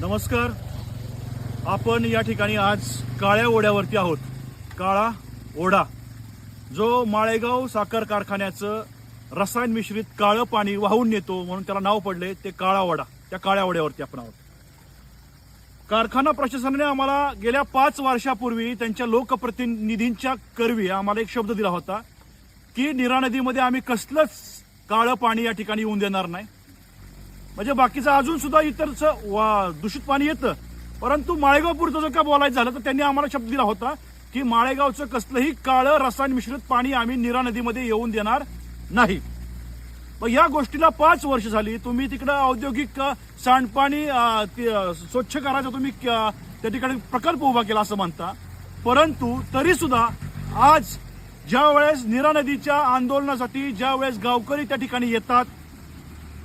नमस्कार. आपण या ठिकाणी आज काळ्या ओढ्यावरती आहोत. काळा ओढा जो माळेगाव साखर कारखान्याचं रसायन मिश्रित काळं पाणी वाहून नेतो म्हणून त्याला नाव पडले ते काळा ओढा. त्या काळ्या ओढ्यावरती आपण आहोत. कारखाना प्रशासनाने आम्हाला गेल्या 5 वर्षापूर्वी त्यांच्या लोकप्रतिनिधींच्या करवी आम्हाला एक शब्द दिला होता की नीरा नदीमध्ये आम्ही कसलंच काळं पाणी या ठिकाणी येऊन देणार नाही. म्हणजे बाकीचं अजून सुद्धा इतरचं दूषित पाणी येतं, परंतु माळेगावपुरतं जर का बोलायचं झालं तर त्यांनी आम्हाला शब्द दिला होता की माळेगावचं कसलंही काळं रसायन मिश्रित पाणी आम्ही नीरा नदीमध्ये येऊन देणार नाही. मग या गोष्टीला 5 वर्ष झाली. तुम्ही तिकडं औद्योगिक सांडपाणी स्वच्छ करायचा तुम्ही त्या ठिकाणी प्रकल्प उभा केला असं म्हणता, परंतु तरी सुद्धा आज ज्या वेळेस नीरा नदीच्या आंदोलनासाठी ज्या वेळेस गावकरी त्या ठिकाणी येतात,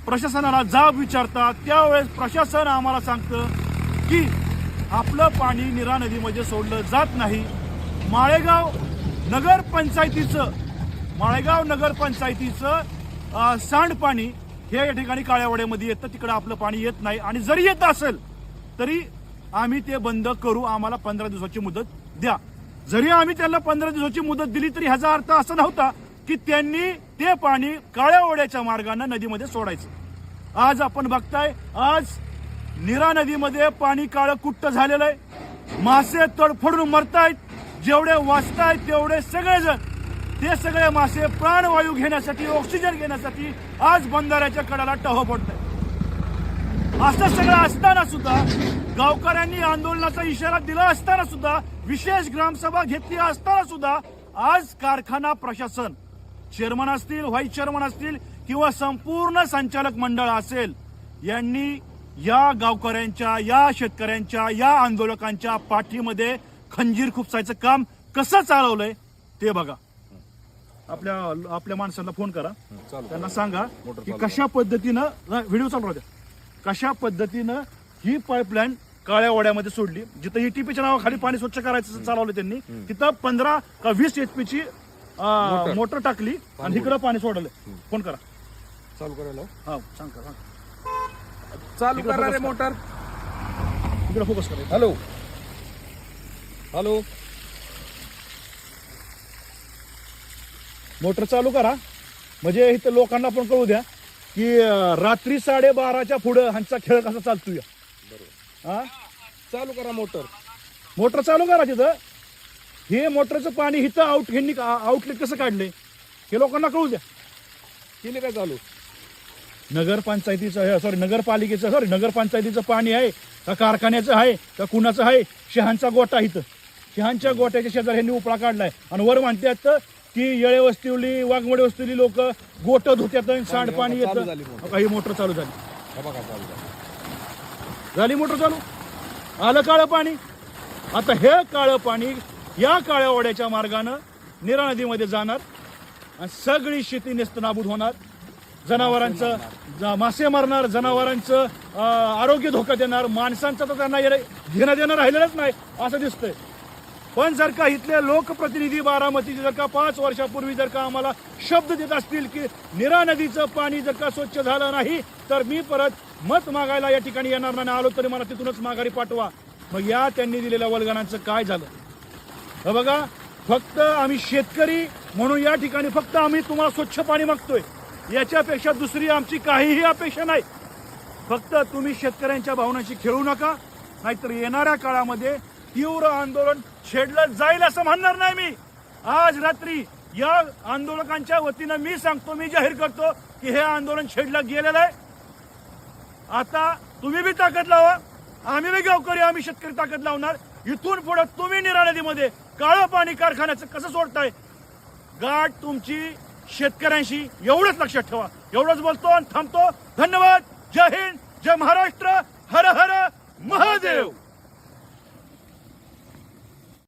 प्रशासनाला जाब विचारतात, त्यावेळेस प्रशासन आम्हाला सांगतं की आपलं पाणी नीरा नदीमध्ये सोडलं जात नाही. माळेगाव नगरपंचायतीचं सांडपाणी हे या ठिकाणी काळ्या ओढ्यामध्ये येतं, तिकडं आपलं पाणी येत नाही. आणि जरी येत असेल तरी आम्ही ते बंद करू, आम्हाला 15 दिवसाची मुदत द्या. जरी आम्ही त्यांना 15 दिवसाची मुदत दिली तरी ह्याचा अर्थ असा नव्हता की त्यांनी ते पाणी काळ्या ओढ्याच्या मार्गाने नदीमध्ये सोडायचं. आज आपण बघताय, आज नीरा नदीमध्ये पाणी काळं कुट्ट झालेलं आहे. मासे तडफडून मरतायत. जेवढे वाचतायत तेवढे सगळेजण, ते सगळे मासे प्राणवायू घेण्यासाठी, ऑक्सिजन घेण्यासाठी आज बंधाऱ्याच्या कडाला टहो पडतायत. असं सगळं असताना सुद्धा, गावकऱ्यांनी आंदोलनाचा इशारा दिला असताना सुद्धा, विशेष ग्रामसभा घेतली असताना सुद्धा आज कारखाना प्रशासन, चेअरमन असतील, व्हाईस चेअरमन असतील किंवा संपूर्ण संचालक मंडळ असेल, यांनी या गावकऱ्यांच्या, या शेतकऱ्यांच्या, या आंदोलकांच्या पाठीमध्ये खंजीर खुपसायचं काम कसं चालवलंय ते बघा. आपल्या माणसांना फोन करा, त्यांना सांगा की कशा पद्धतीनं व्हिडिओ चालू होत्या, कशा पद्धतीनं ही पाईपलाईन काळ्या ओढ्यामध्ये सोडली. जिथं ईटीपीच्या नावाखाली पाणी स्वच्छ करायचं चालवलं त्यांनी, तिथं 15 का 20 HP मोटर टाकली आणि इकडं पाणी सोडलं. फोन करा, चालू करायला. हा सांगा, चालू करा रे मोटर. इकडे फोकस करा. हॅलो हॅलो, मोटर चालू करा म्हणजे इथं लोकांना पण कळू द्या की रात्री 12:30च्या पुढे ह्यांचा खेळ कसा चालतोय. हा, चालू करा मोटर. मोटर चालू करा. तिथं हे मोटरचं पाणी इथं आउटलेट कसं काढले हे लोकांना कळू द्या. केले काय चालू? नगरपंचायतीचं पाणी आहे का कारखान्याचं आहे का कुणाचं आहे? शहांचा गोटा इथं, शहांच्या गोट्याच्या शेजारी ह्यांनी उपळा काढलाय आणि वर म्हणतात की येळे वस्तीवली, वाघमोडे वस्तीवली लोक गोट धुत्यात, सांडपाणी येतं. ही मोटर चालू झाली. झाली मोटर चालू, आलं काळं पाणी. आता हे काळं पाणी या काळ्या ओढ्याच्या मार्गानं नीरा नदीमध्ये जाणार आणि सगळी शेती नेस्तनाबूद होणार. जनावरांचं मासे मरणार, जनावरांचं आरोग्य धोक्यात येणार, माणसांचं तर त्यांना घेणं देणं राहिलेलंच नाही असं दिसतंय. पण जर का इथले लोकप्रतिनिधी बारामतीचे जर का 5 वर्षापूर्वी जर का आम्हाला शब्द देत असतील की नीरा नदीचं पाणी जर का स्वच्छ झालं नाही तर मी परत मत मागायला या ठिकाणी येणार नाही, आलो तरी मला तिथूनच माघारी पाठवा. मग या त्यांनी दिलेल्या वल्गणांचं काय झालं? हे बघा, फक्त आम्ही शेतकरी म्हणून या ठिकाणी फक्त आम्ही तुम्हाला स्वच्छ पाणी मागतोय, याच्यापेक्षा दुसरी आमची काहीही अपेक्षा नाही. फक्त तुम्ही शेतकऱ्यांच्या भावनांशी खेळू नका, नाहीतर येणाऱ्या काळामध्ये तीव्र आंदोलन छेडलं जाईल असं म्हणणार नाही मी. आज रात्री या आंदोलकांच्या वतीनं मी सांगतो, मी जाहीर करतो की हे आंदोलन छेडलं गेलेलं आहे. आता तुम्ही बी ताकद लावा, आम्ही बी गावकरी, आम्ही शेतकरी ताकद लावणार. इथून पुढे तुम्ही नीरा नदीमध्ये काळं पाणी कारखान्याचं कसं सोडताय, गाठ तुमची शेतकऱ्यांशी, एवढंच लक्षात ठेवा. एवढंच बोलतो आणि थांबतो. धन्यवाद. जय हिंद, जय महाराष्ट्र, हर हर महादेव.